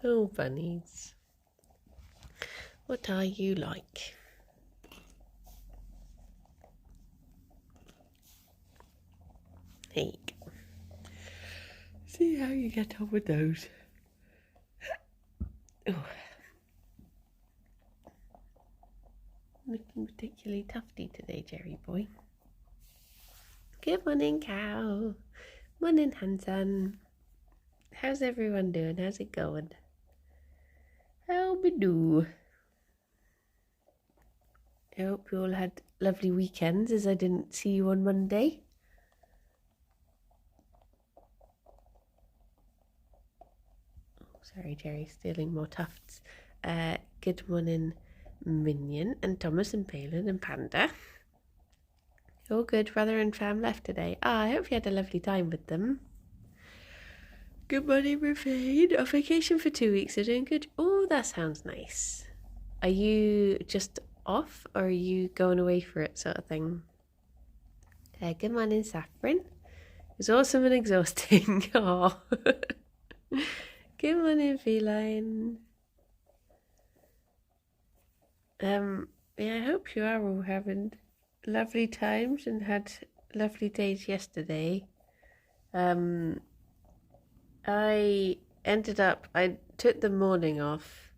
Oh, bunnies. What are you like? There you go. See how you get on with those. Oh. Looking particularly tufty today, Gerry boy. Good morning, cow. Morning, Hanson. How's everyone doing? How's it going? How we do? I hope you all had lovely weekends, as I didn't see you on Monday. Oh, sorry, Gerry, stealing more tufts. Good morning, Minion and Thomas and Palin and Panda. All good, brother and fam left today. I hope you had a lovely time with them. Good morning, Ravine. On vacation for 2 weeks, so doing good. Oh, that sounds nice. Are you just off, or are you going away for it, sort of thing? Good morning, Saffron. It was awesome and exhausting. Oh. Good morning, Feline. Yeah, I hope you are all having lovely times and had lovely days yesterday. I took the morning off,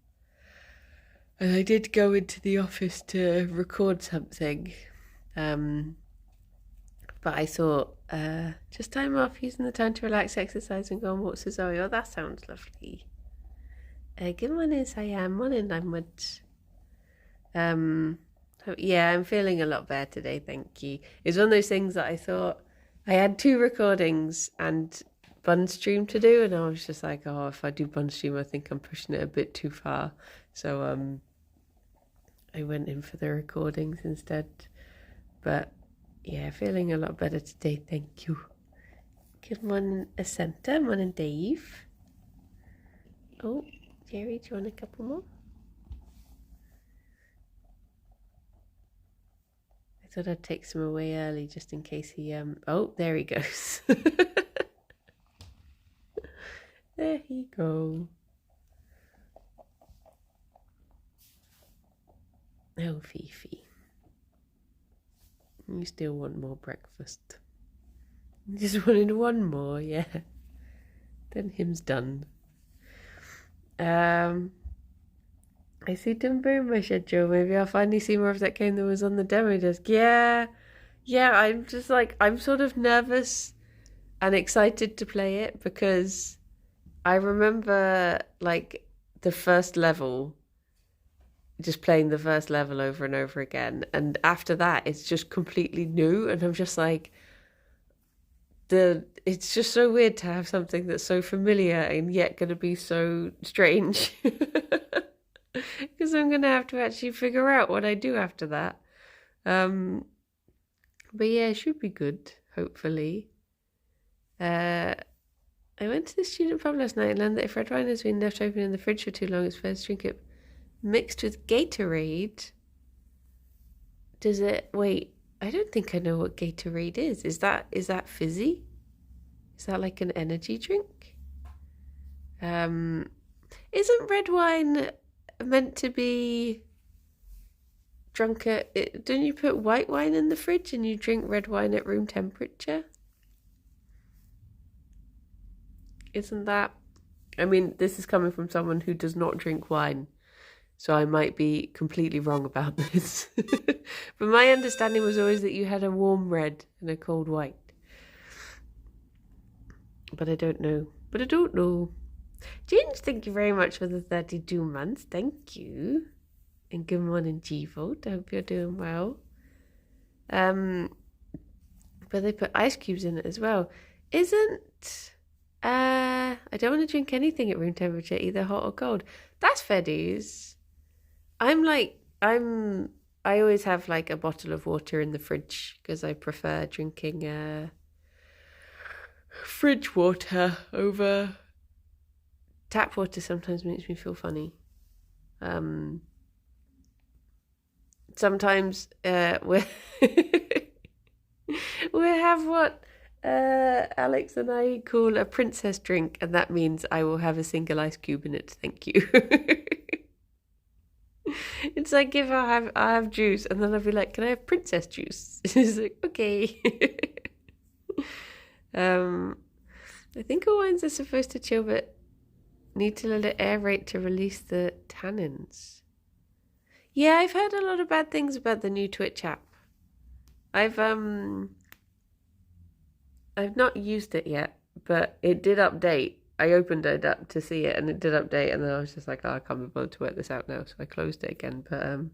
and I did go into the office to record something. But I thought, just time off, using the time to relax, exercise, and go on walks with Zoe. Oh, that sounds lovely. Good morning, Siam. Morning, Linwood. Yeah, I'm feeling a lot better today, thank you. It's one of those things that I thought I had 2 recordings and bun stream to do, and I was just like, oh, if I do bun stream, I think I'm pushing it a bit too far. So I went in for the recordings instead. But yeah, feeling a lot better today, thank you. Good morning, Ascenta. Morning, Dave. Oh, Gerry, do you want a couple more? I thought I'd take some away early just in case he oh, there he goes. There he go. Oh, Fifi. You still want more breakfast. You just wanted one more, yeah. Then him's done. I see Timber in my schedule. Maybe I'll finally see more of that game that was on the demo disc. Yeah, I'm just like, I'm sort of nervous and excited to play it because I remember like the first level, just playing the first level over and over again. And after that, it's just completely new. And I'm just like, it's just so weird to have something that's so familiar and yet going to be so strange. Because I'm going to have to actually figure out what I do after that. But yeah, it should be good, hopefully. I went to the student pub last night and learned that if red wine has been left open in the fridge for too long, it's fair to drink it mixed with Gatorade. Does it... Wait, I don't think I know what Gatorade is. Is that fizzy? Is that like an energy drink? Isn't red wine meant to be drunk at... Don't you put white wine in the fridge and you drink red wine at room temperature? Isn't that... I mean, this is coming from someone who does not drink wine, so I might be completely wrong about this. But my understanding was always that you had a warm red and a cold white. But I don't know. Ginge, thank you very much for the 32 months. Thank you. And good morning, G-Vote. I hope you're doing well. But they put ice cubes in it as well. I don't want to drink anything at room temperature, either hot or cold. That's fair dues. I always have like a bottle of water in the fridge because I prefer drinking fridge water over tap water. Sometimes makes me feel funny. Sometimes we have what Alex and I call a princess drink, and that means I will have a single ice cube in it. Thank you. It's like if I have juice, and then I'll be like, "Can I have princess juice?" It's like, okay. I think all wines are supposed to chill, but need to let it aerate to release the tannins. Yeah, I've heard a lot of bad things about the new Twitch app. I've not used it yet, but it did update. I opened it up to see it, and it did update, and then I was just like, oh, I can't be bothered to work this out now, so I closed it again. But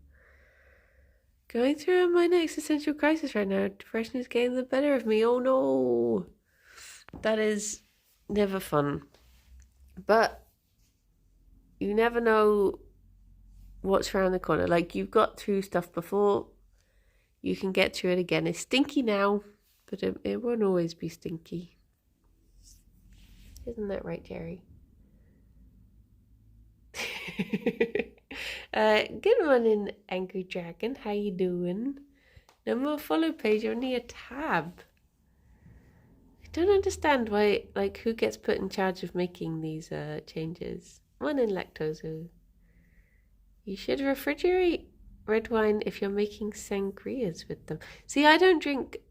going through a minor existential crisis right now. Depression is getting the better of me. Oh no, that is never fun. But you never know what's around the corner. Like, you've got through stuff before, you can get through it again. It's stinky now, but it won't always be stinky. Isn't that right, Gerry? Good morning, Angry Dragon. How you doing? No more follow page, only a tab. I don't understand why, like, who gets put in charge of making these changes. Morning, Lactose. You should refrigerate red wine if you're making sangrias with them. See, I don't drink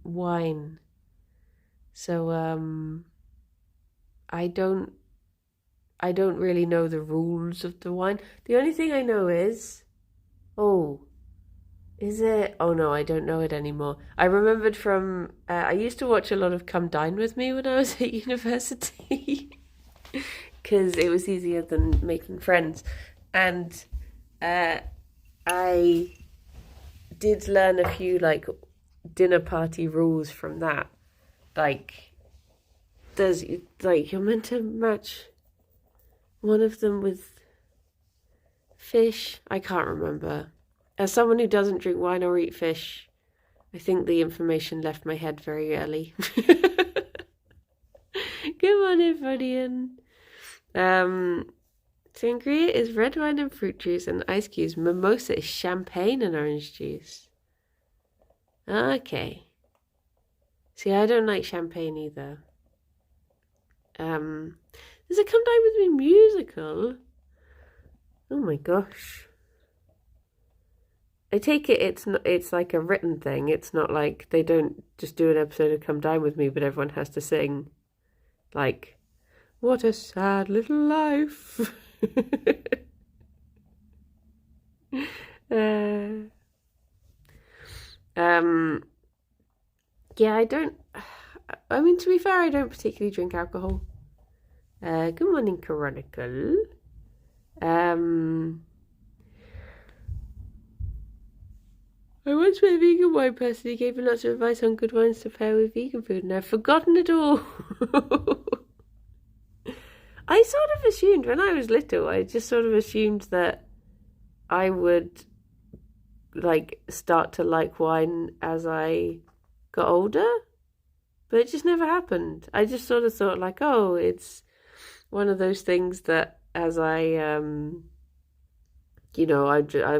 wine. So I don't really know the rules of the wine. The only thing I know is, is it? Oh no, I don't know it anymore. I remembered from, I used to watch a lot of Come Dine With Me when I was at university. Because it was easier than making friends. And I did learn a few, like, dinner party rules from that. Like, you're meant to match one of them with fish. I can't remember. As someone who doesn't drink wine or eat fish, I think the information left my head very early. Good morning, Ffion. Sangria is red wine and fruit juice and ice cubes. Mimosa is champagne and orange juice. Okay. See, I don't like champagne either. There's a Come Dine With Me musical. Oh my gosh. I take it it's like a written thing. It's not like they don't just do an episode of Come Dine With Me, but everyone has to sing, like, what a sad little life. Yeah, I mean, to be fair, I don't particularly drink alcohol. Good morning, Chronicle. I once met a vegan wine person who gave me lots of advice on good wines to pair with vegan food, and I've forgotten it all. I sort of assumed, when I was little, I just sort of assumed that I would, like, start to like wine as I got older, but it just never happened. I just sort of thought, like, oh, it's one of those things that as I, of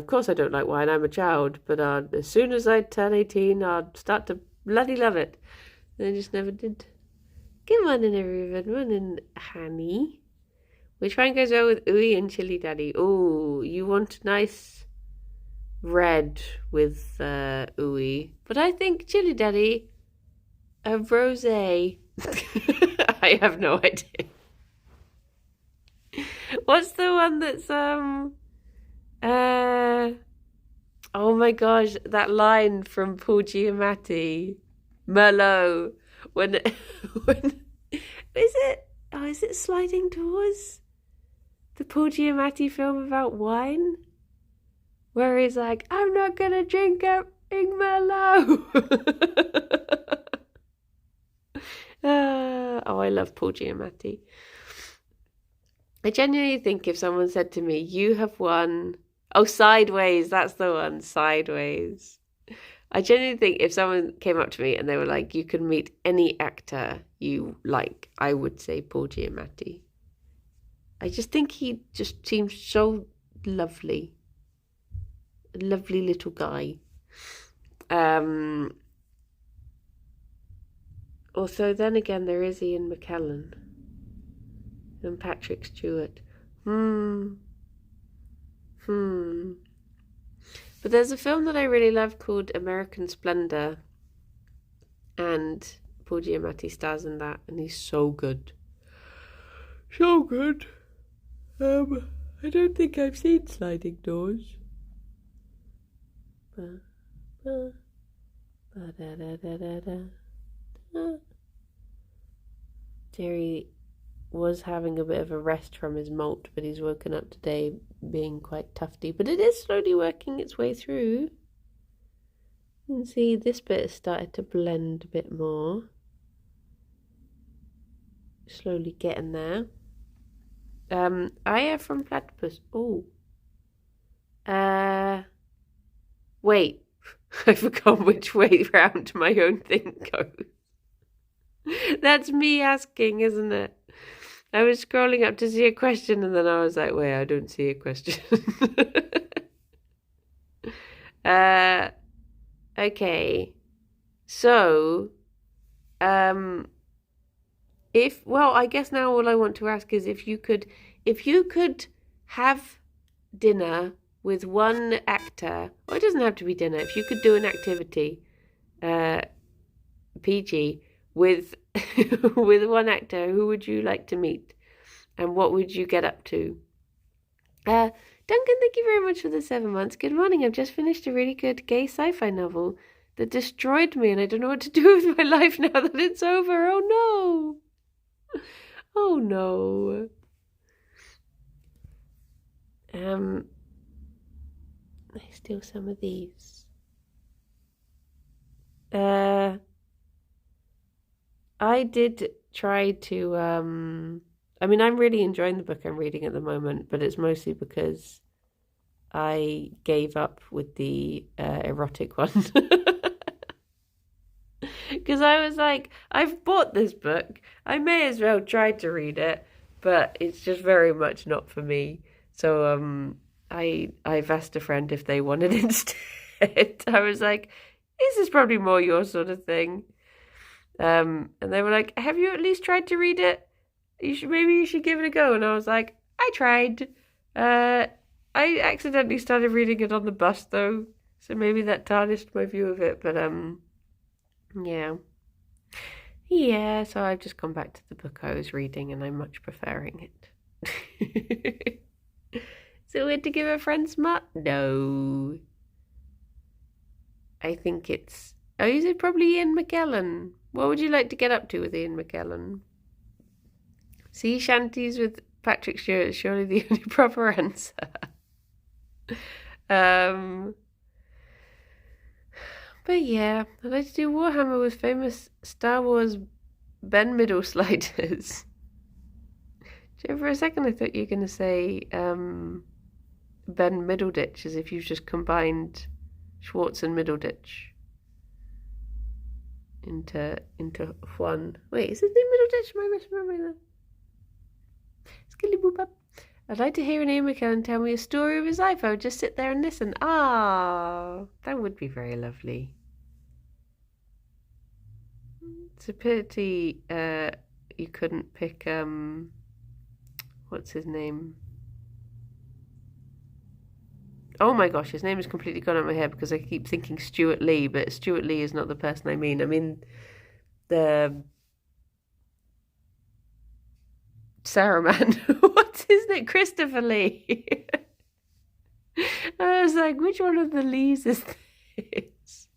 course I don't like wine, I'm a child, but as soon as I turn 18, I'd start to bloody love it. And I just never did. Good morning, everyone. Morning, honey. Which wine goes well with ooey and chili daddy? Oh, you want nice red with ooey. But I think chili daddy, a rosé. I have no idea. What's the one that's oh my gosh, that line from Paul Giamatti, Merlot, when is it Sliding Doors? The Paul Giamatti film about wine? Where he's like, I'm not gonna drink a Merlot. Oh, I love Paul Giamatti. I genuinely think if someone said to me, you have won... Oh, Sideways, that's the one, Sideways. I genuinely think if someone came up to me and they were like, you can meet any actor you like, I would say Paul Giamatti. I just think he just seems so lovely. A lovely little guy. Also, then again, there is Ian McKellen and Patrick Stewart. But there's a film that I really love called American Splendor, and Paul Giamatti stars in that, and he's so good. So good. I don't think I've seen Sliding Doors. Gerry was having a bit of a rest from his molt, but he's woken up today being quite tufty. But it is slowly working its way through. You can see this bit has started to blend a bit more. Slowly getting there. Aya from Platypus. Oh. Wait. I forgot which way round my own thing goes. That's me asking, isn't it? I was scrolling up to see a question and then I was like, wait, I don't see a question. Okay. So, I guess now all I want to ask is if you could have dinner with one actor, or it doesn't have to be dinner, if you could do an activity, PG, with with one actor, who would you like to meet? And what would you get up to? Duncan, thank you very much for the 7 months. Good morning. I've just finished a really good gay sci-fi novel that destroyed me, and I don't know what to do with my life now that it's over. Oh no. Oh no. Let's steal some of these. I did try to, I'm really enjoying the book I'm reading at the moment, but it's mostly because I gave up with the erotic one. Because I was like, I've bought this book, I may as well try to read it, but it's just very much not for me. So I've asked a friend if they wanted it instead. I was like, this is probably more your sort of thing. And they were like, have you at least tried to read it? Maybe you should give it a go. And I was like, I tried. I accidentally started reading it on the bus though, so maybe that tarnished my view of it. But yeah. So I've just gone back to the book I was reading, and I'm much preferring it. So weird to give a friend smut? No. I think it's... Oh, is it probably Ian McKellen? What would you like to get up to with Ian McKellen? Sea shanties with Patrick Stewart is surely the only proper answer. But yeah, I'd like to do Warhammer with famous Star Wars Ben Middle sliders. For a second I thought you were going to say Ben Middleditch, as if you've just combined Schwartz and Middleditch into one. Wait, is his name Middleditch? Am I misremembering that? Skilly boop up. I'd like to hear an Ian McKellen tell me a story of his life. I would just sit there and listen. Ah, that would be very lovely. It's a pity you couldn't pick what's his name? Oh my gosh, his name has completely gone out of my head because I keep thinking Stuart Lee, but Stuart Lee is not the person I mean. I mean the Saruman. What's his name? Christopher Lee. I was like, which one of the Lees is this?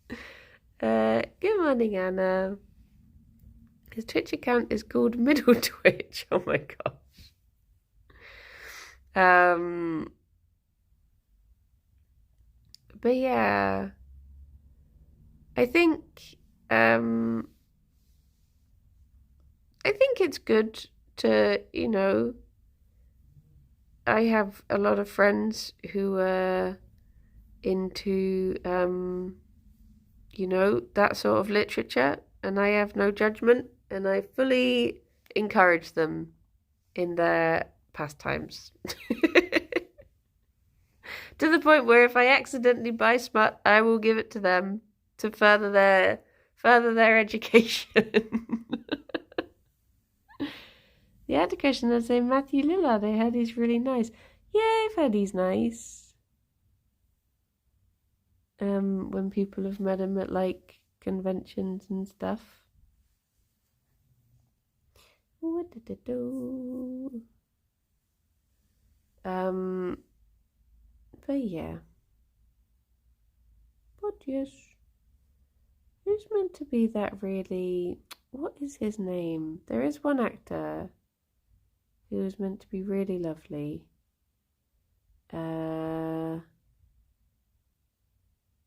Good morning, Anna. His Twitch account is called Middle Twitch. Oh my gosh. But yeah, I think it's good to, I have a lot of friends who are into, that sort of literature, and I have no judgment, and I fully encourage them in their pastimes. To the point where if I accidentally buy smut, I will give it to them to further their education. The other question I say Matthew Lillard. I heard he's really nice. Yeah, I've heard he's nice. When people have met him at like conventions and stuff. What did it do? But yeah. But yes. Who's meant to be that really? What is his name? There is one actor who is meant to be really lovely.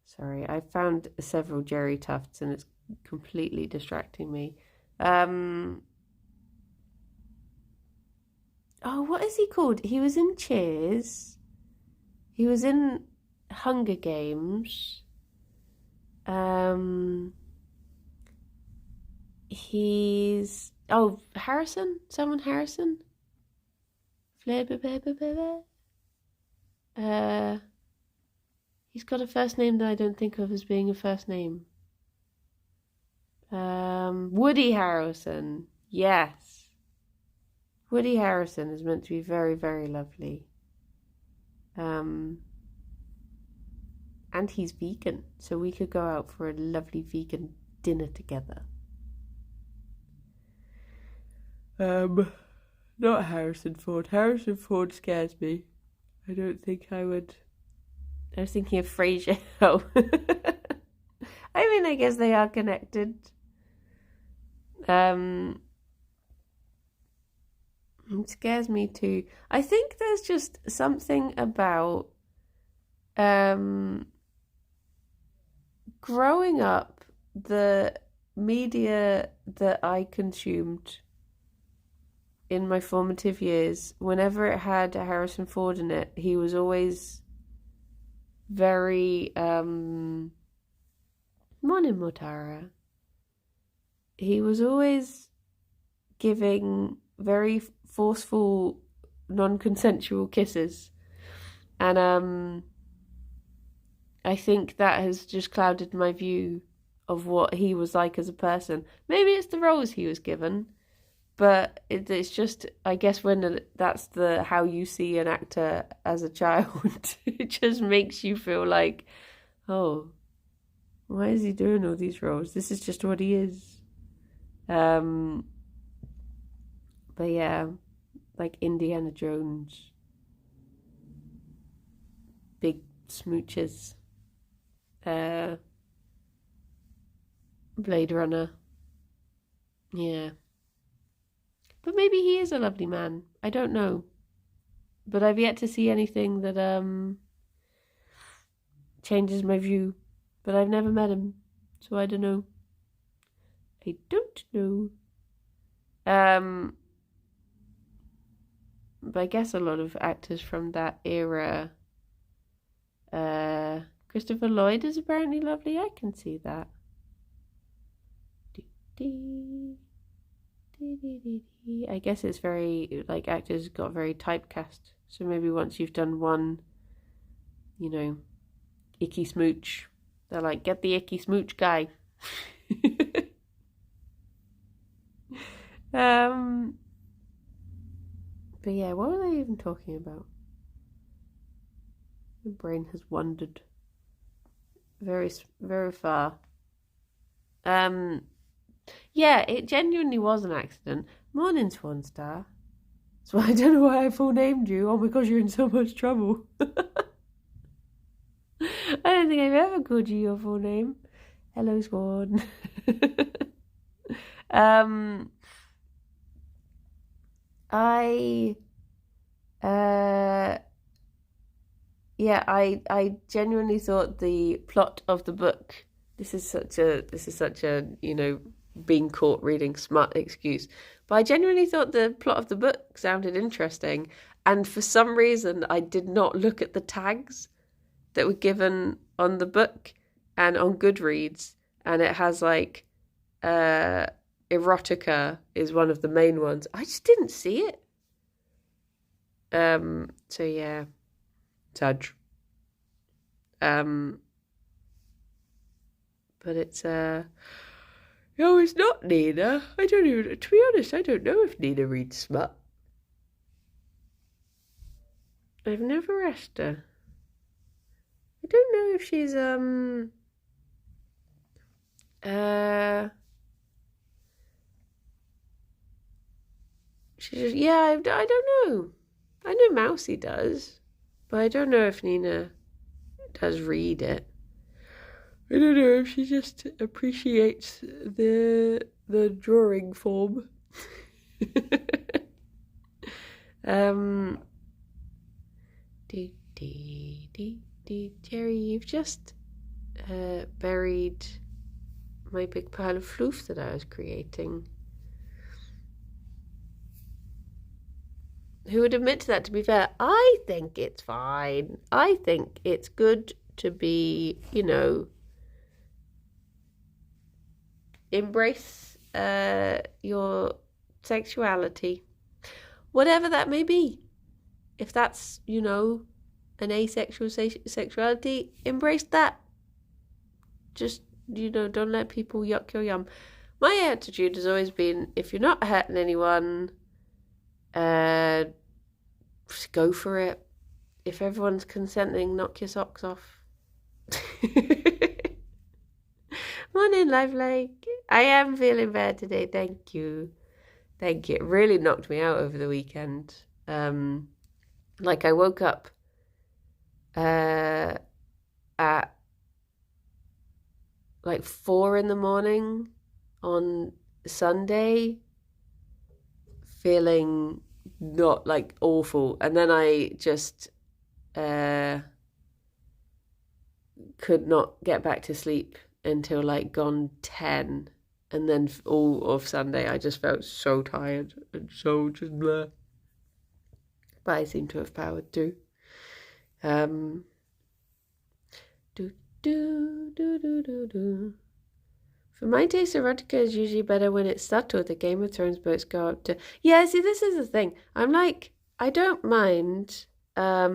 Sorry, I found several Gerry Tufts and it's completely distracting me. Oh, what is he called? He was in Cheers. He was in Hunger Games. He's Harrison? Someone Harrison? He's got a first name that I don't think of as being a first name. Woody Harrelson. Yes. Woody Harrelson is meant to be very, very lovely. And he's vegan, so we could go out for a lovely vegan dinner together. Not Harrison Ford. Harrison Ford scares me. I don't think I would. I was thinking of Frasier. Oh. I mean, I guess they are connected. It scares me too. I think there's just something about growing up, the media that I consumed in my formative years, whenever it had Harrison Ford in it, he was always very Morning Motara. He was always giving very forceful, non-consensual kisses, and I think that has just clouded my view of what he was like as a person. Maybe it's the roles he was given, but it's just, I guess, when that's how you see an actor as a child, it just makes you feel like, oh, why is he doing all these roles? This is just what he is. But yeah, like Indiana Jones, big smooches, Blade Runner, yeah. But maybe he is a lovely man. I don't know. But I've yet to see anything that changes my view. But I've never met him, so I don't know. I don't know. But I guess a lot of actors from that era. Christopher Lloyd is apparently lovely. I can see that. I guess it's very, like, actors got very typecast. So maybe once you've done one, icky smooch, they're like, get the icky smooch guy. But yeah, what were they even talking about? My brain has wandered very, very far. Yeah, it genuinely was an accident. Morning, Swan Star. So I don't know why I full named you. Oh my gosh, you're in so much trouble. I don't think I've ever called you your full name. Hello, Swan. I genuinely thought the plot of the book. This is such a being caught reading smart excuse. But I genuinely thought the plot of the book sounded interesting, and for some reason I did not look at the tags that were given on the book and on Goodreads, and it has like erotica is one of the main ones. I just didn't see it. So yeah, Tudge. But it's No, it's not Nina. I don't even, to be honest, I don't know if Nina reads smut. I've never asked her. I don't know if she's, I don't know. I know Mousy does, but I don't know if Nina does read it. I don't know if she just appreciates the drawing form. Gerry, you've just buried my big pile of floof that I was creating. Who would admit to that, to be fair? I think it's fine. I think it's good to be, embrace your sexuality, whatever that may be. If that's, an asexual sexuality, embrace that. Just, don't let people yuck your yum. My attitude has always been, if you're not hurting anyone, just go for it. If everyone's consenting, knock your socks off. Morning, lovely. I am feeling better today. Thank you. It really knocked me out over the weekend. I woke up at 4 a.m. on Sunday, feeling not awful, and then I just could not get back to sleep until gone 10, and then all of Sunday I just felt so tired and so just blah. But I seem to have powered through. For my taste, erotica is usually better when it's subtle. The Game of Thrones books go up to... Yeah, see, this is the thing. I'm I don't mind... I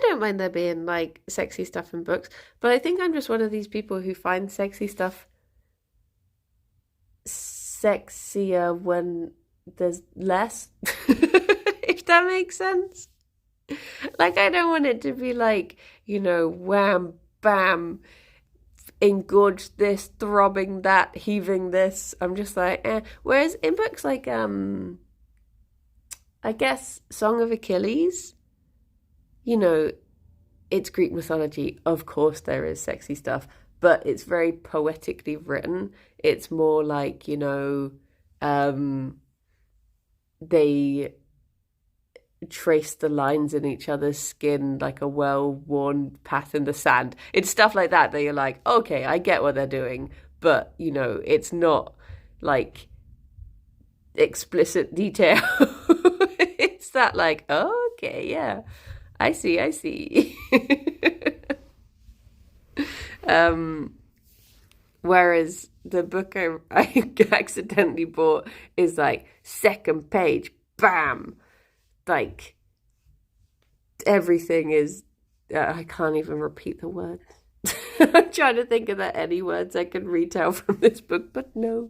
don't mind there being, sexy stuff in books. But I think I'm just one of these people who find sexy stuff sexier when there's less. If that makes sense. I don't want it to be wham, bam... engorge this, throbbing that, heaving this. I'm just eh. Whereas in books I guess Song of Achilles, it's Greek mythology. Of course there is sexy stuff, but it's very poetically written. It's more they trace the lines in each other's skin like a well-worn path in the sand. It's stuff like that you're okay, I get what they're doing, but it's not explicit detail. It's that oh, okay, yeah, I see. Whereas the book I accidentally bought is second page, bam, everything is... I can't even repeat the words. I'm trying to think of any words I can retell from this book, but no.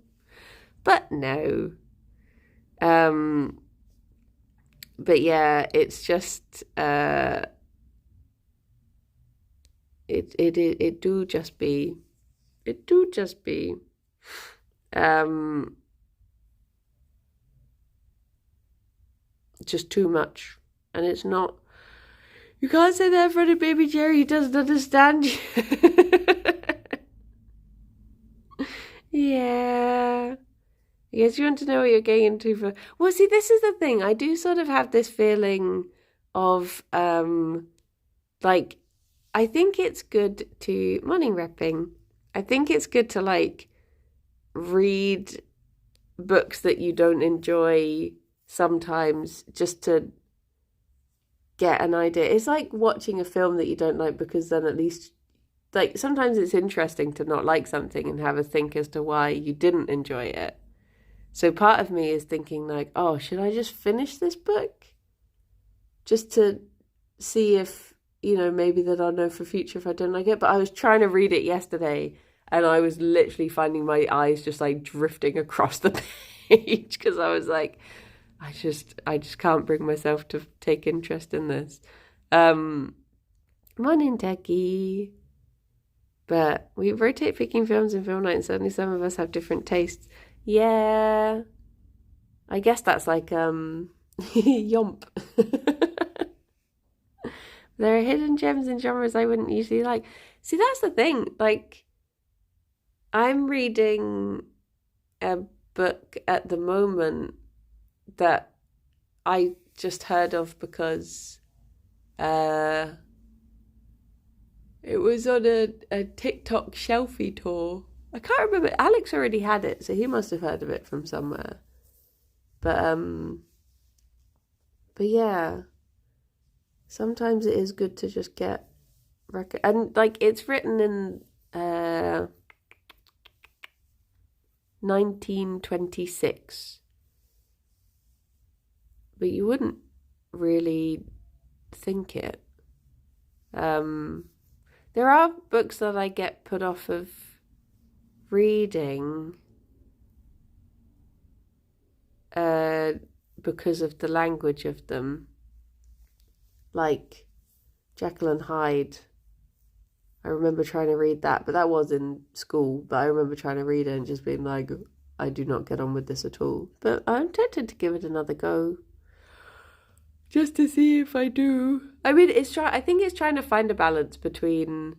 But yeah, it's just it do just be just too much. And it's not... You can't say that in front of baby Gerry. He doesn't understand you. Yeah. I guess you want to know what you're getting into for... Well, see, this is the thing. I do sort of have this feeling of, I think it's good to... Morning repping. I think it's good to, read books that you don't enjoy sometimes, just to get an idea. It's like watching a film that you don't like, because then at least sometimes it's interesting to not like something and have a think as to why you didn't enjoy it. So part of me is thinking oh, should I just finish this book just to see if maybe that I'll know for future if I don't like it. But I was trying to read it yesterday and I was literally finding my eyes just like drifting across the page because I was like, I just can't bring myself to take interest in this. Morning, Techie. But we rotate picking films in film night, and certainly some of us have different tastes. Yeah, I guess that's like yomp. There are hidden gems in genres I wouldn't usually like. See, that's the thing. Like, I'm reading a book at the moment that I just heard of because it was on a TikTok shelfie tour. I can't remember. Alex already had it, so he must have heard of it from somewhere. But yeah. Sometimes it is good to just get and like it's written in 1926, but you wouldn't really think it. There are books that I get put off of reading because of the language of them. Like Jekyll and Hyde. I remember trying to read that, but that was in school. But I remember trying to read it and just being like, I do not get on with this at all. But I'm tempted to give it another go. Just to see if I do. I mean, I think it's trying to find a balance between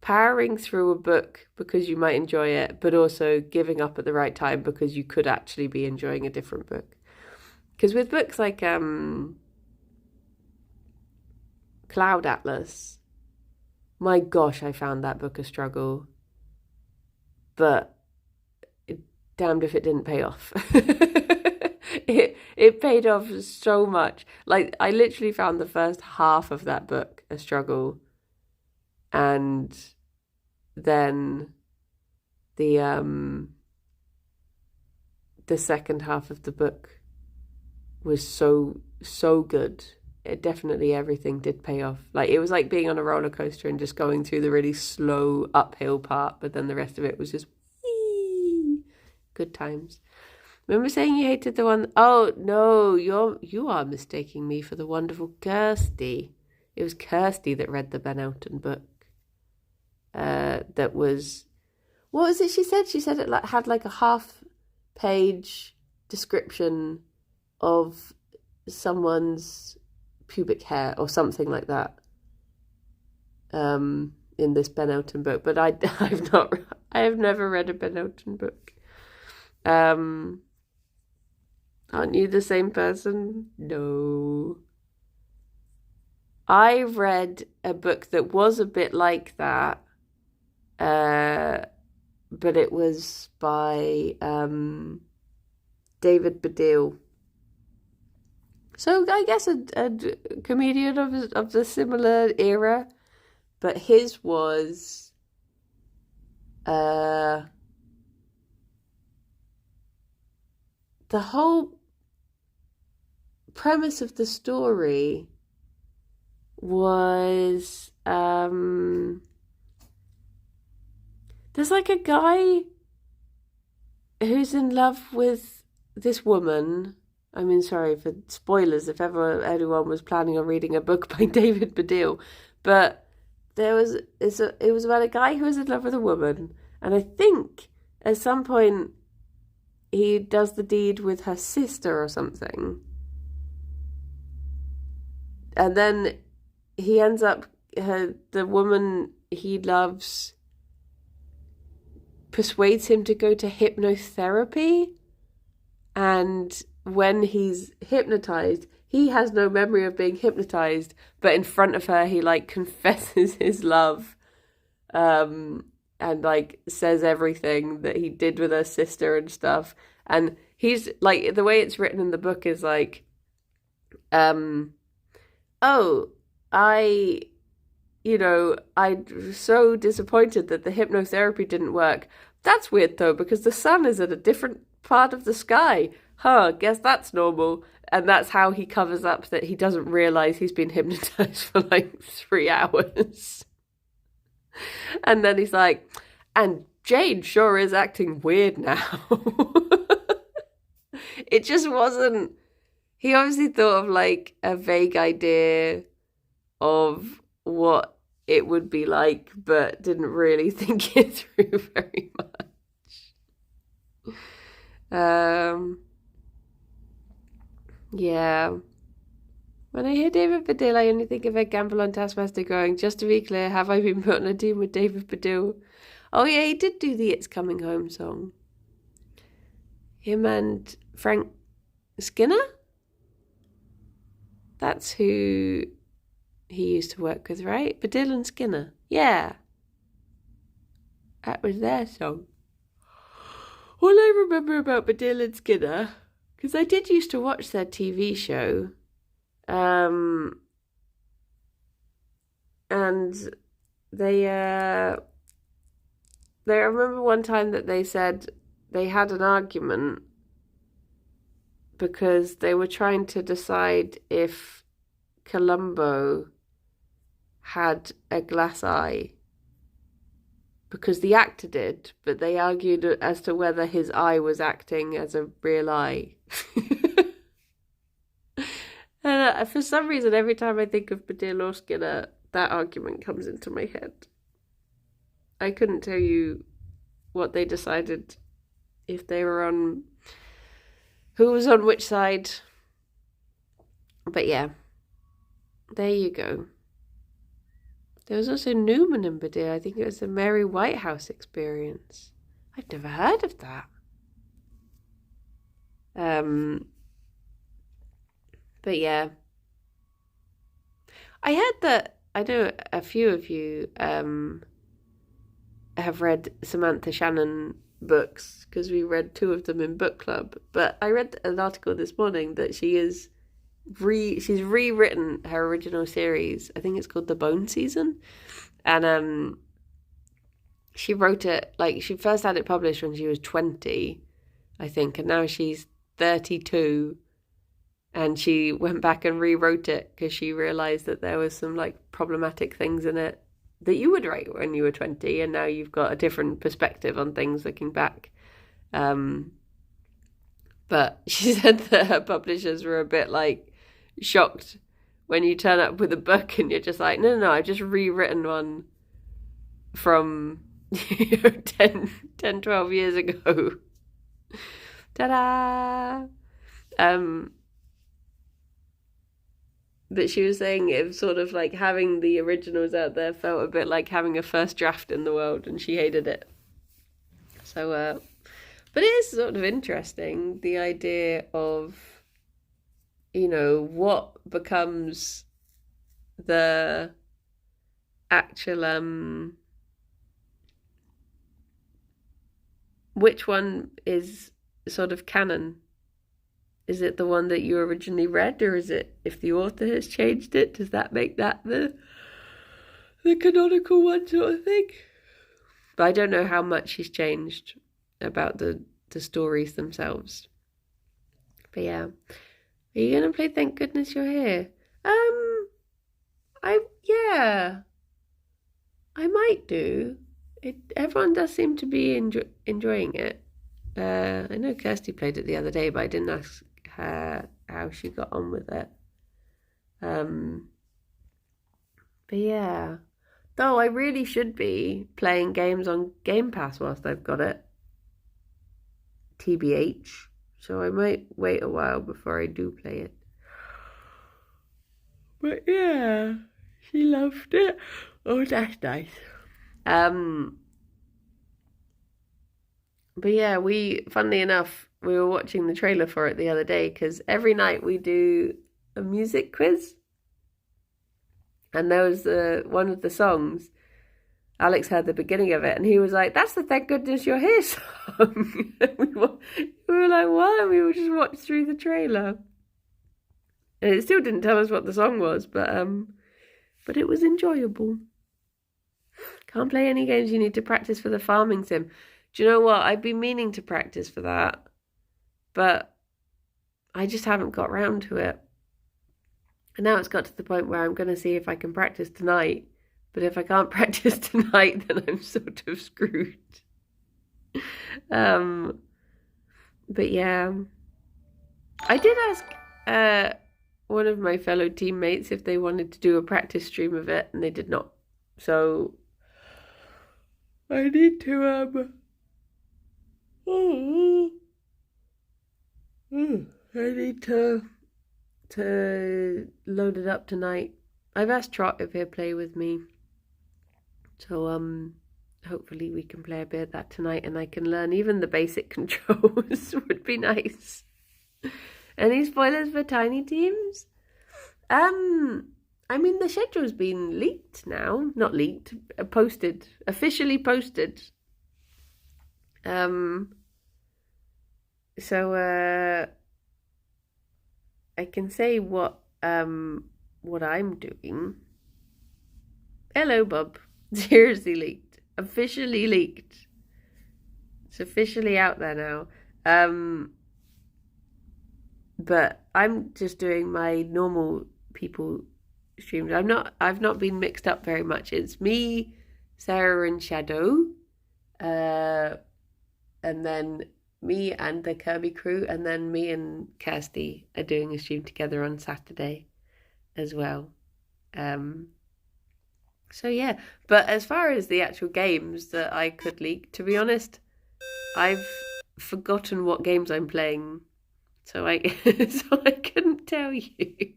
powering through a book because you might enjoy it, but also giving up at the right time because you could actually be enjoying a different book. Because with books like Cloud Atlas, my gosh, I found that book a struggle, but damned if it didn't pay off. It paid off so much. Like, I literally found the first half of that book a struggle, and then the second half of the book was so good. It definitely, everything did pay off. Like, it was like being on a roller coaster and just going through the really slow uphill part, but then the rest of it was just whee! Good times. Remember saying you hated the one? Oh no, you are mistaking me for the wonderful Kirsty. It was Kirsty that read the Ben Elton book. That was, what was it she said? She said it had like a half-page description of someone's pubic hair or something like that in this Ben Elton book, but I have never read a Ben Elton book. Aren't you the same person? No. I read a book that was a bit like that, but it was by David Baddiel. So I guess a comedian of the similar era, but his was the whole premise of the story was there's like a guy who's in love with this woman. I mean, sorry for spoilers if ever anyone was planning on reading a book by David Baddiel, but it was about a guy who was in love with a woman, and I think at some point he does the deed with her sister or something, and then he ends up, the woman he loves persuades him to go to hypnotherapy, and when he's hypnotized, he has no memory of being hypnotized, but in front of her he like confesses his love and like says everything that he did with her sister and stuff. And he's like, the way it's written in the book is like, I'm so disappointed that the hypnotherapy didn't work. That's weird though, because the sun is at a different part of the sky. Guess that's normal. And that's how he covers up that he doesn't realize he's been hypnotized for like 3 hours. And then he's like, And Jane sure is acting weird now. It just wasn't. He obviously thought of like a vague idea of what it would be like, but didn't really think it through very much. Yeah. When I hear David Baddiel, I only think of Ed Gamble on Taskmaster going, just to be clear, have I been put on a team with David Baddiel? Oh yeah, he did do the It's Coming Home song. Him and Frank Skinner? That's who he used to work with, right? Baddiel and Skinner. Yeah. That was their song. All I remember about Baddiel and Skinner, because I did used to watch their TV show, and they I remember one time that they said they had an argument because they were trying to decide if Columbo had a glass eye, because the actor did, but they argued as to whether his eye was acting as a real eye. And for some reason, every time I think of Baddiel or Skinner, that argument comes into my head. I couldn't tell you what they decided, if they were on, who was on which side. But yeah, there you go. There was also Newman and Baddiel. I think it was the Mary Whitehouse Experience. I've never heard of that. But yeah, I heard that, I know a few of you have read Samantha Shannon books, because we read 2 of them in book club. But I read an article this morning that she's rewritten her original series. I think it's called The Bone Season, and she wrote it, like, she first had it published when she was 20, I think, and now she's 32. And she went back and rewrote it because she realised that there was some like problematic things in it that you would write when you were 20, and now you've got a different perspective on things looking back. But she said that her publishers were a bit like shocked when you turn up with a book and you're just like, no, I've just rewritten one from 10, 12 years ago. Ta-da! But she was saying it was sort of like having the originals out there felt a bit like having a first draft in the world, and she hated it. So, but it is sort of interesting, the idea of, what becomes the actual, which one is sort of canon. Is it the one that you originally read, or is it, if the author has changed it, does that make that the canonical one, sort of thing? But I don't know how much she's changed about the stories themselves. But yeah. Are you going to play Thank Goodness You're Here? I might do. Everyone does seem to be enjoying it. I know Kirsty played it the other day, but I didn't ask her how she got on with it. But yeah. Though I really should be playing games on Game Pass whilst I've got it. TBH. So I might wait a while before I do play it. But yeah, she loved it. Oh, that's nice. But yeah, funnily enough, we were watching the trailer for it the other day, because every night we do a music quiz. And there was one of the songs, Alex heard the beginning of it, and he was like, that's the Thank Goodness You're Here song. we were like, what? And we just watched through the trailer. And it still didn't tell us what the song was, but it was enjoyable. Can't play any games, you need to practice for the farming sim. Do you know what? I've been meaning to practice for that, but I just haven't got round to it. And now it's got to the point where I'm going to see if I can practice tonight But if I can't practice tonight, then I'm sort of screwed. But yeah, I did ask one of my fellow teammates if they wanted to do a practice stream of it, and they did not. So I need to I need to load it up tonight. I've asked Trot if he'll play with me. So hopefully we can play a bit of that tonight, and I can learn even the basic controls. Would be nice. Any spoilers for Tiny Teams? I mean, the schedule's been leaked now. Not leaked, posted. Officially posted. So I can say what I'm doing. Hello, Bob. Seriously leaked. Officially leaked. It's officially out there now. But I'm just doing my normal people streams. I've not been mixed up very much. It's me, Sarah and Shadow, and then me and the Kirby crew, and then me and Kirsty are doing a stream together on Saturday as well. So yeah, but as far as the actual games that I could leak, to be honest, I've forgotten what games I'm playing, so I couldn't tell you.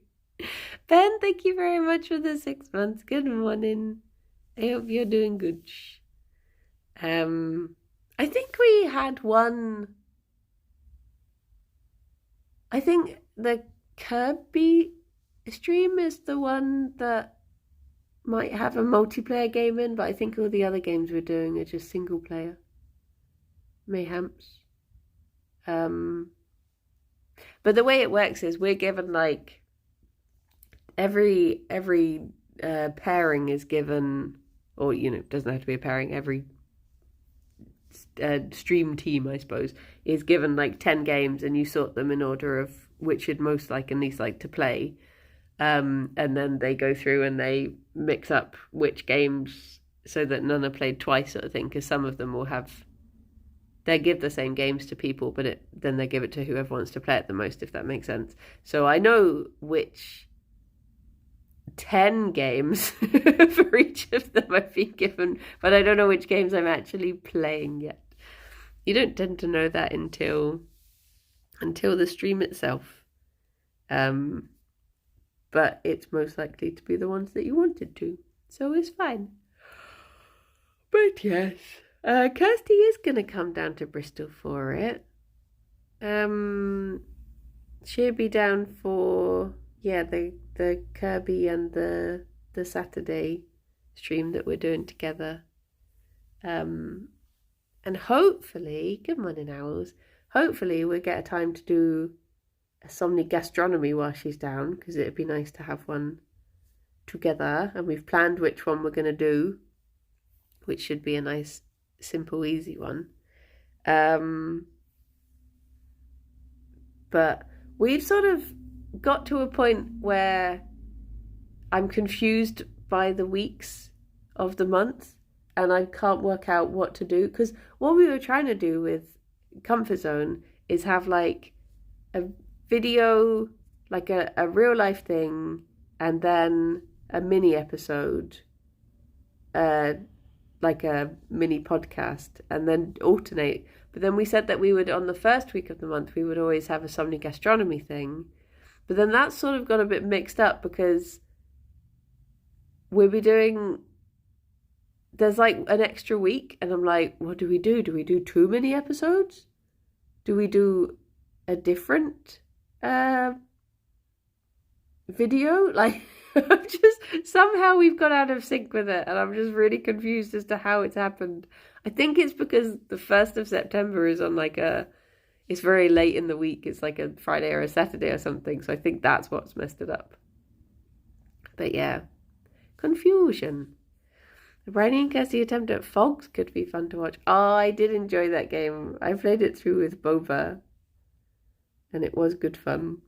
Ben, thank you very much for the 6 months. Good morning. I hope you're doing good. I think we had one. I think the Kirby stream is the one that might have a multiplayer game in, but I think all the other games we're doing are just single player. Mayhaps. But the way it works is we're given like every pairing is given, or it doesn't have to be a pairing. Every stream team, I suppose, is given like 10 games, and you sort them in order of which you'd most like and least like to play. And then they go through and they mix up which games so that none are played twice, sort of thing, because some of them will they give the same games to people, but then they give it to whoever wants to play it the most, if that makes sense. So I know which 10 games for each of them I've been given, but I don't know which games I'm actually playing yet. You don't tend to know that until the stream itself. But it's most likely to be the ones that you wanted to, so it's fine. But yes, Kirsty is going to come down to Bristol for it. She'll be down for the Kirby and the Saturday stream that we're doing together. And hopefully, good morning, Owls. Hopefully we'll get a time to do a Somni gastronomy while she's down, because it'd be nice to have one together. And we've planned which one we're going to do, which should be a nice, simple, easy one. But we've sort of got to a point where I'm confused by the weeks of the month, and I can't work out what to do, because what we were trying to do with Comfort Zone is have like a video, like a real life thing, and then a mini episode, like a mini podcast, and then alternate. But then we said that we would, on the first week of the month, we would always have a Somni gastronomy thing. But then that sort of got a bit mixed up, because we'll be doing, there's like an extra week, and I'm like, what do we do? Do we do 2 mini episodes? Do we do a different video? Like, just somehow we've got out of sync with it, and I'm just really confused as to how it's happened. I think it's because the 1st of September is on like it's very late in the week. It's like a Friday or a Saturday or something. So I think that's what's messed it up. But yeah, confusion. The Briny and Kirsty attempt at Fogs could be fun to watch. Oh, I did enjoy that game. I played it through with Boba, and it was good fun.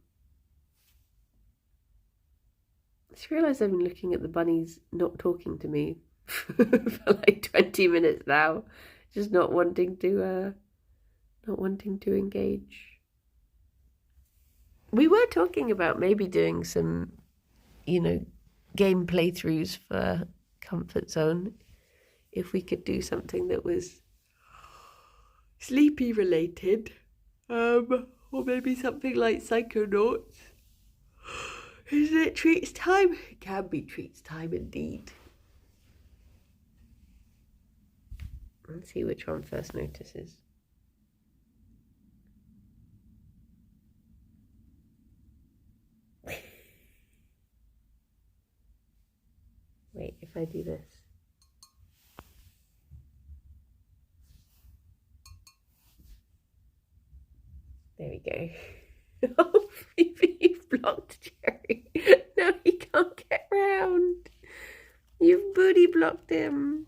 just realised I've been looking at the bunnies not talking to me for like 20 minutes now. Just not wanting to engage. We were talking about maybe doing some, game playthroughs for Comfort Zone. If we could do something that was sleepy related. Or maybe something like Psychonauts. Isn't it treats time? It can be treats time indeed. Let's see which one first notices. Wait, if I do this. There we go. Oh, Phoebe, you've blocked Gerry. No, he can't get round. You've booty blocked him.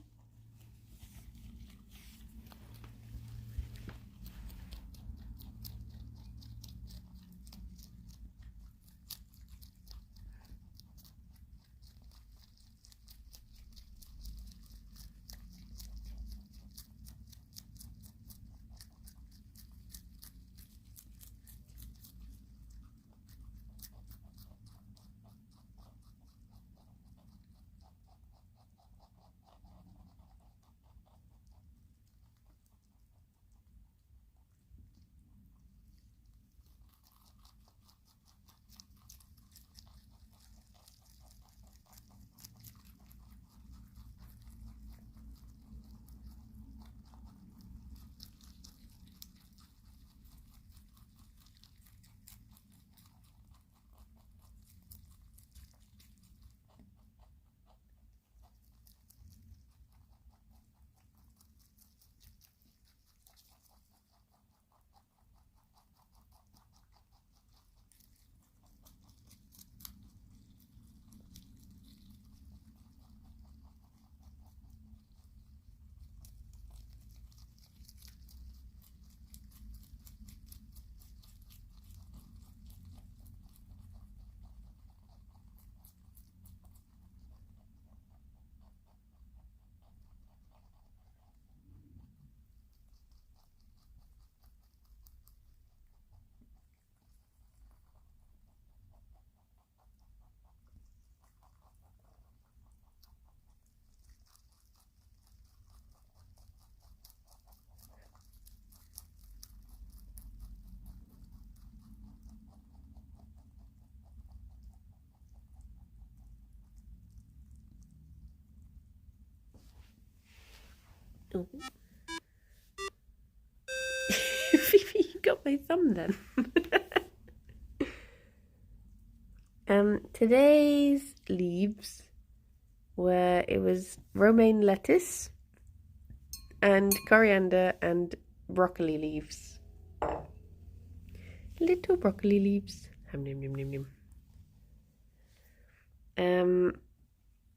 Oh. Phoebe, you got my thumb then. Today's leaves it was romaine lettuce and coriander and broccoli leaves. Little broccoli leaves.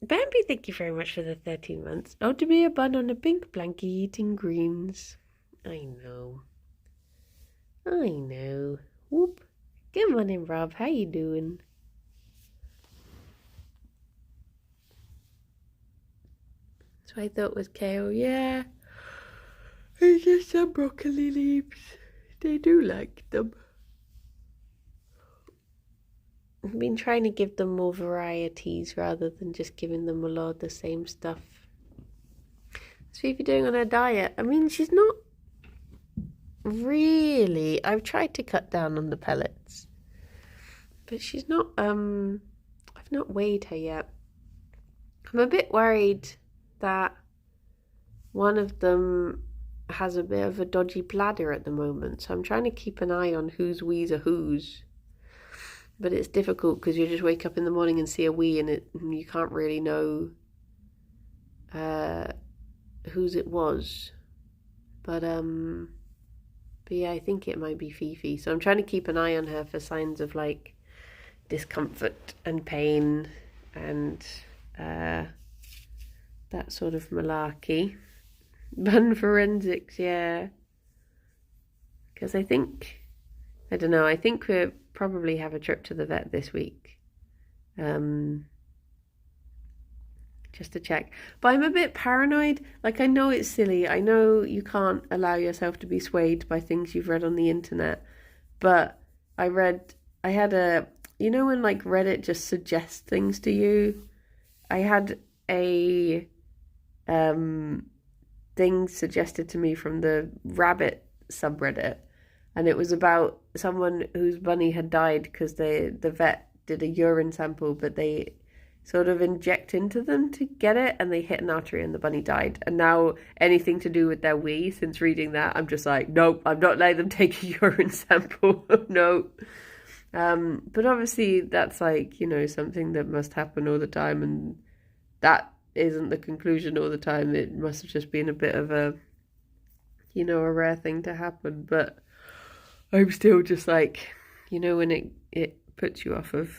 Bambi, thank you very much for the 13 months. Oh, to be a bun on a pink blankie eating greens. I know. Whoop. Good morning, Rob. How you doing? So I thought was kale. Yeah. It's just some broccoli leaves. They do like them. I've been trying to give them more varieties rather than just giving them a lot of the same stuff. What's Phoebe doing on her diet? I mean, she's not really. I've tried to cut down on the pellets, but she's not. I've not weighed her yet. I'm a bit worried that one of them has a bit of a dodgy bladder at the moment, so I'm trying to keep an eye on whose wees are whose. But it's difficult because you just wake up in the morning and see a wee and you can't really know whose it was. But yeah, I think it might be Fifi. So I'm trying to keep an eye on her for signs of like discomfort and pain and that sort of malarkey. Bun forensics, yeah. Because I think we'll probably have a trip to the vet this week. just to check. But I'm a bit paranoid. Like, I know it's silly. I know you can't allow yourself to be swayed by things you've read on the internet. But I had you know when like Reddit just suggests things to you? I had a thing suggested to me from the rabbit subreddit, and it was about someone whose bunny had died because the vet did a urine sample, but they sort of inject into them to get it, and they hit an artery and the bunny died. And now anything to do with their wee, since reading that, I'm just like, nope, I'm not letting them take a urine sample. No. But obviously that's like, you know, something that must happen all the time, and that isn't the conclusion all the time. It must have just been a bit of a, you know, a rare thing to happen. But I'm still just like, you know, when it puts you off of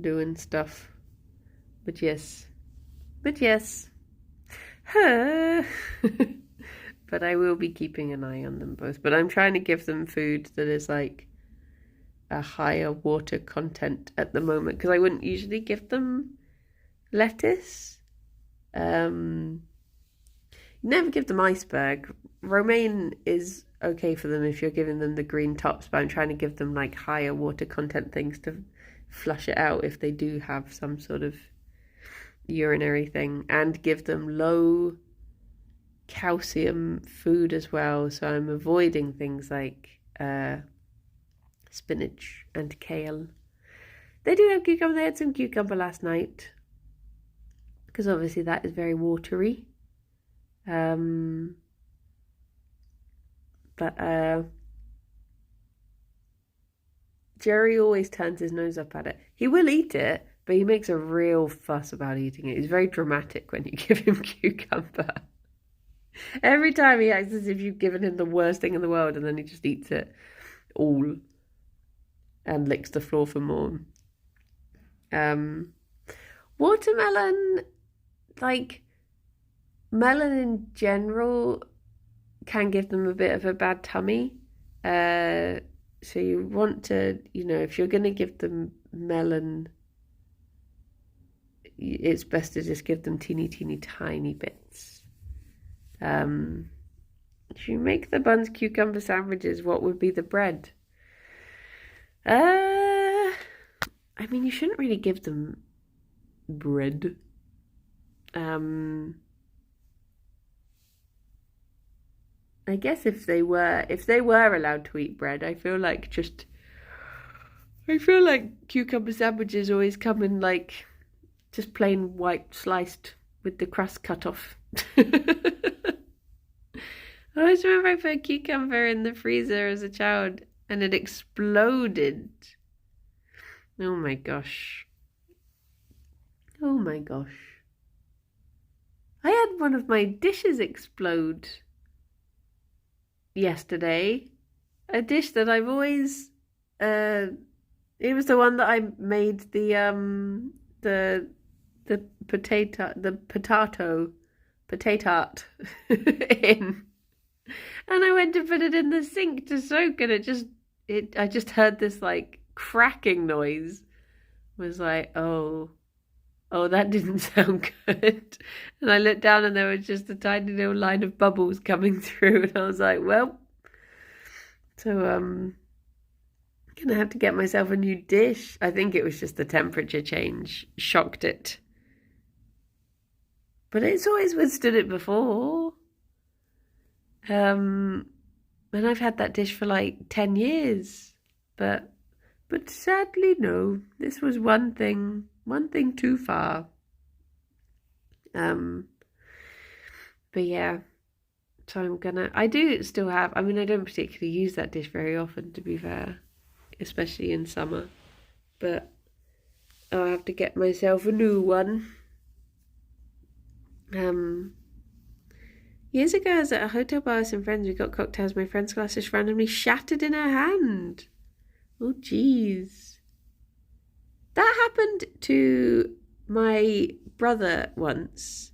doing stuff. But yes. But I will be keeping an eye on them both. But I'm trying to give them food that is like a higher water content at the moment, because I wouldn't usually give them lettuce. Never give them iceberg. Romaine is okay for them if you're giving them the green tops, but I'm trying to give them like higher water content things to flush it out if they do have some sort of urinary thing, and give them low calcium food as well. So I'm avoiding things like spinach and kale. They do have cucumber. They had some cucumber last night, because obviously that is very watery. But Gerry always turns his nose up at it. He will eat it, but he makes a real fuss about eating it. He's very dramatic when you give him cucumber. Every time he acts as if you've given him the worst thing in the world, and then he just eats it all and licks the floor for more. Watermelon, like melon in general, can give them a bit of a bad tummy. So you want to, you know, if you're going to give them melon, it's best to just give them teeny tiny bits. If you make the buns cucumber sandwiches, what would be the bread? I mean, you shouldn't really give them bread. I guess if they were allowed to eat bread, I feel like cucumber sandwiches always come in like just plain white sliced with the crust cut off. I always remember I put a cucumber in the freezer as a child and it exploded. Oh my gosh. I had one of my dishes explode yesterday. A dish that I've always it was the one that I made the potato in. And I went to put it in the sink to soak, and I just heard this like cracking noise. I was like, oh, that didn't sound good. And I looked down and there was just a tiny little line of bubbles coming through, and I was like, well, so I'm gonna have to get myself a new dish. I think it was just the temperature change shocked it. But it's always withstood it before. And I've had that dish for like 10 years. But sadly, no. This was one thing too far. But yeah. So I do still have, I mean, I don't particularly use that dish very often, to be fair. Especially in summer. But I'll have to get myself a new one. Years ago, I was at a hotel bar with some friends. We got cocktails. My friend's glass just randomly shattered in her hand. Oh, jeez. That happened to my brother once.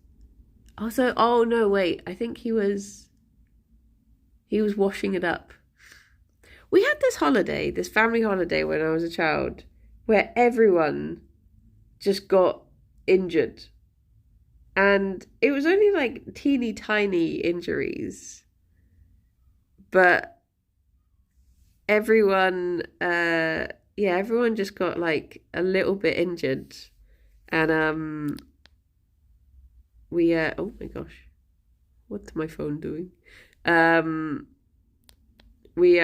Also, oh no, wait. I think he was washing it up. We had this family holiday when I was a child, where everyone just got injured. And it was only like teeny tiny injuries. But everyone everyone just got like a little bit injured. And we oh my gosh. What's my phone doing? We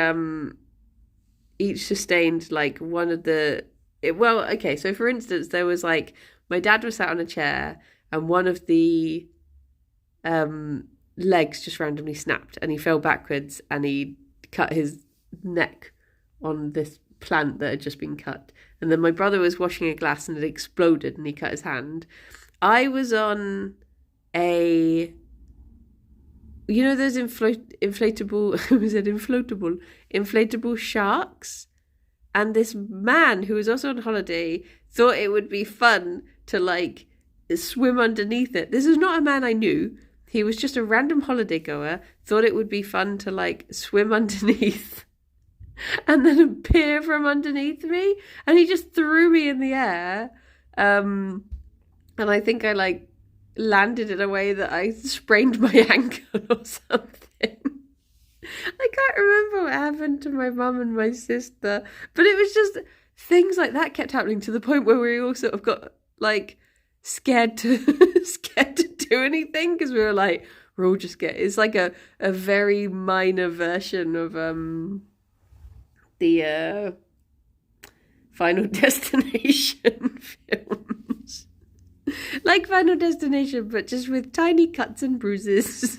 each sustained like one of the so for instance, there was like my dad was sat on a chair and one of the legs just randomly snapped and he fell backwards and he cut his neck on this plant that had just been cut. And then my brother was washing a glass and it exploded and he cut his hand. I was on those inflatable sharks, and this man who was also on holiday thought it would be fun to like swim underneath it. This is not a man I knew. He was just a random holiday goer, thought it would be fun to like swim underneath and then appear from underneath me, and he just threw me in the air, and I think I like landed in a way that I sprained my ankle or something. I can't remember what happened to my mum and my sister, but it was just things like that kept happening to the point where we all sort of got like scared to do anything, because we were like, we're all just scared. It's like a very minor version of the Final Destination films. Like Final Destination, but just with tiny cuts and bruises.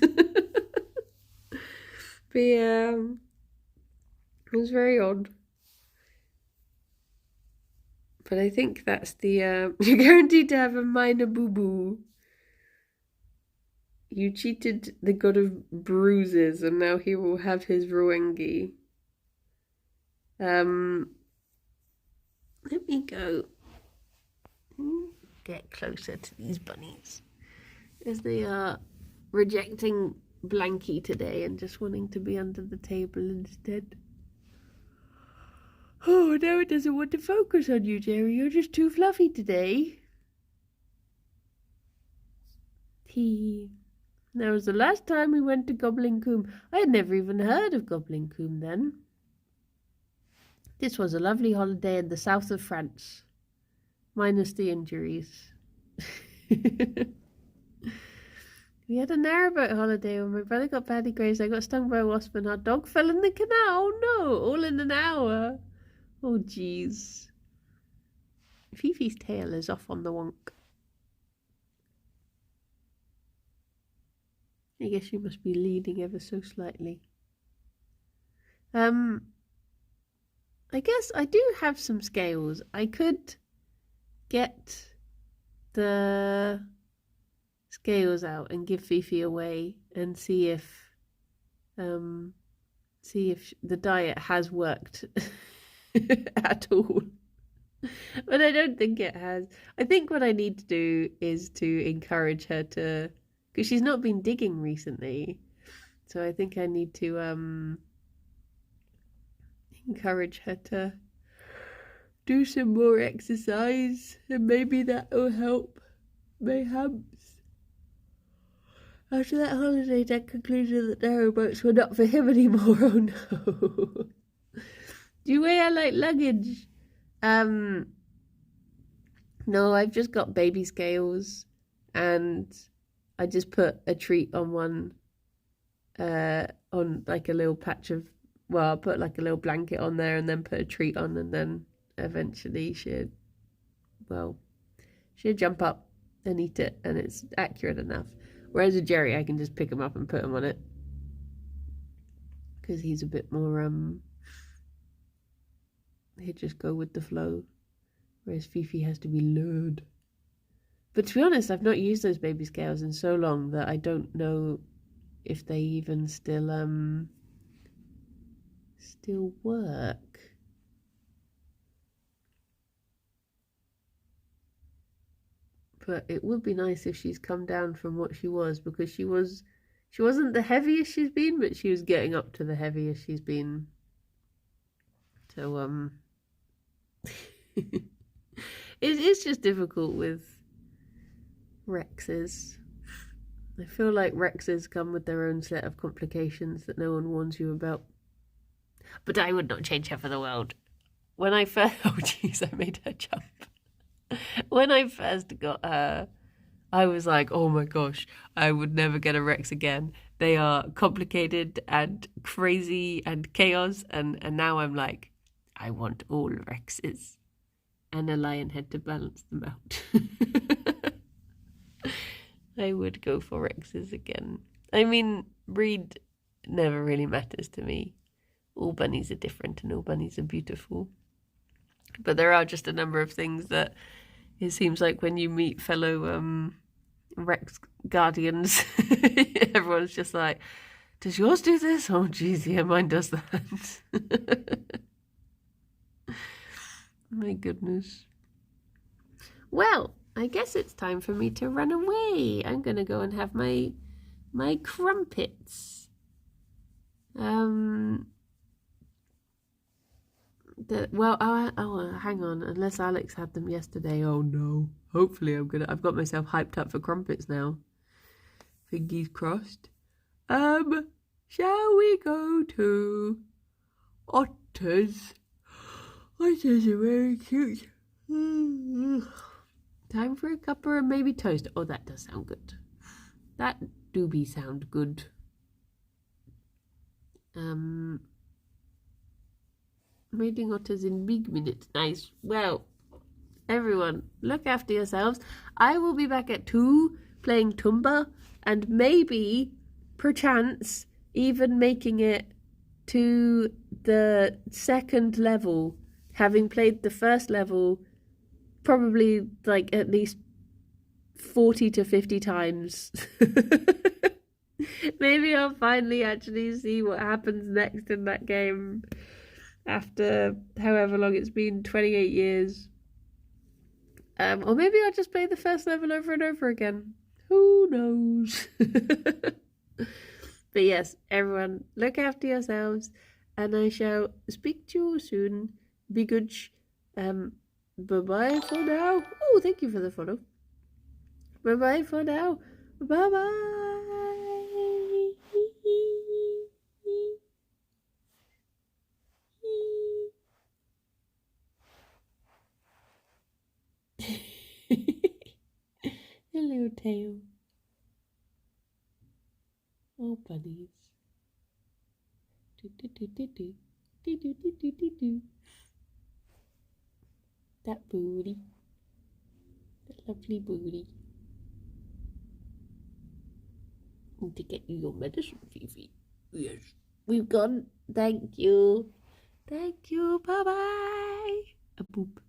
But yeah, it was very odd. But I think that's the you're guaranteed to have a minor boo-boo. You cheated the god of bruises and now he will have his Roengi. Let me go get closer to these bunnies, as they are rejecting Blanky today and just wanting to be under the table instead. Oh, now it doesn't want to focus on you, Gerry. You're just too fluffy today. That was the last time we went to Goblin Combe. I had never even heard of Goblin Combe then. This was a lovely holiday in the south of France, minus the injuries. We had a narrowboat holiday when my brother got badly grazed. I got stung by a wasp and our dog fell in the canal. Oh no, all in an hour. Oh jeez. Fifi's tail is off on the wonk. I guess she must be leading ever so slightly. I guess I do have some scales. I could get the scales out and give Fifi away and see if the diet has worked at all. But I don't think it has. I think what I need to do is to encourage her to, because she's not been digging recently, so I think I need to encourage her to do some more exercise, and maybe that will help my humps. After that holiday, Dad concluded that narrowboats were not for him anymore. Oh no. Do you wear like luggage? No, I've just got baby scales, and I just put a treat on one, on like a little patch of, well, I'll put like a little blanket on there and then put a treat on, and then eventually she'll jump up and eat it, and it's accurate enough. Whereas with Gerry, I can just pick him up and put him on it, because he's a bit more, he'd just go with the flow, whereas Fifi has to be lured. But to be honest, I've not used those baby scales in so long that I don't know if they even still work. But it would be nice if she's come down from what she was, because she wasn't the heaviest she's been, but she was getting up to the heaviest she's been. So It is just difficult with Rexes. I feel like Rexes come with their own set of complications that no one warns you about. But I would not change her for the world. When I first... Oh, jeez, I made her jump. When I first got her, I was like, oh my gosh, I would never get a Rex again. They are complicated and crazy and chaos. And now I'm like, I want all Rexes. And a lion head to balance them out. I would go for Rexes again. I mean, breed never really matters to me. All bunnies are different and all bunnies are beautiful. But there are just a number of things that it seems like when you meet fellow Rex guardians, everyone's just like, does yours do this? Oh, geez, yeah, mine does that. My goodness. Well, I guess it's time for me to run away. I'm going to go and have my crumpets. Hang on. Unless Alex had them yesterday. Oh no. Hopefully I've got myself hyped up for crumpets now. Fingers crossed. Shall we go to Otters? Otters are very cute. Time for a cuppa and maybe toast. Oh, that does sound good. That do be sound good. Mating otters in big minutes. Nice. Well, everyone, look after yourselves. I will be back at 2 playing Tumba and maybe, perchance, even making it to the 2nd level, having played the 1st level probably like at least 40 to 50 times. Maybe I'll finally actually see what happens next in that game after however long it's been, 28 years. Or maybe I'll just play the 1st level over and over again. Who knows? But yes, everyone, look after yourselves, and I shall speak to you soon. Be good. Bye-bye for now. Oh, thank you for the follow. Bye-bye for now. Bye-bye. Hello, tail. Oh, bunnies. Do-do-do-do-do. Do-do-do-do-do-do. That booty. That lovely booty. Need to get you your medicine, Fifi. Yes. We've gone. Thank you. Thank you. Bye-bye. A boop.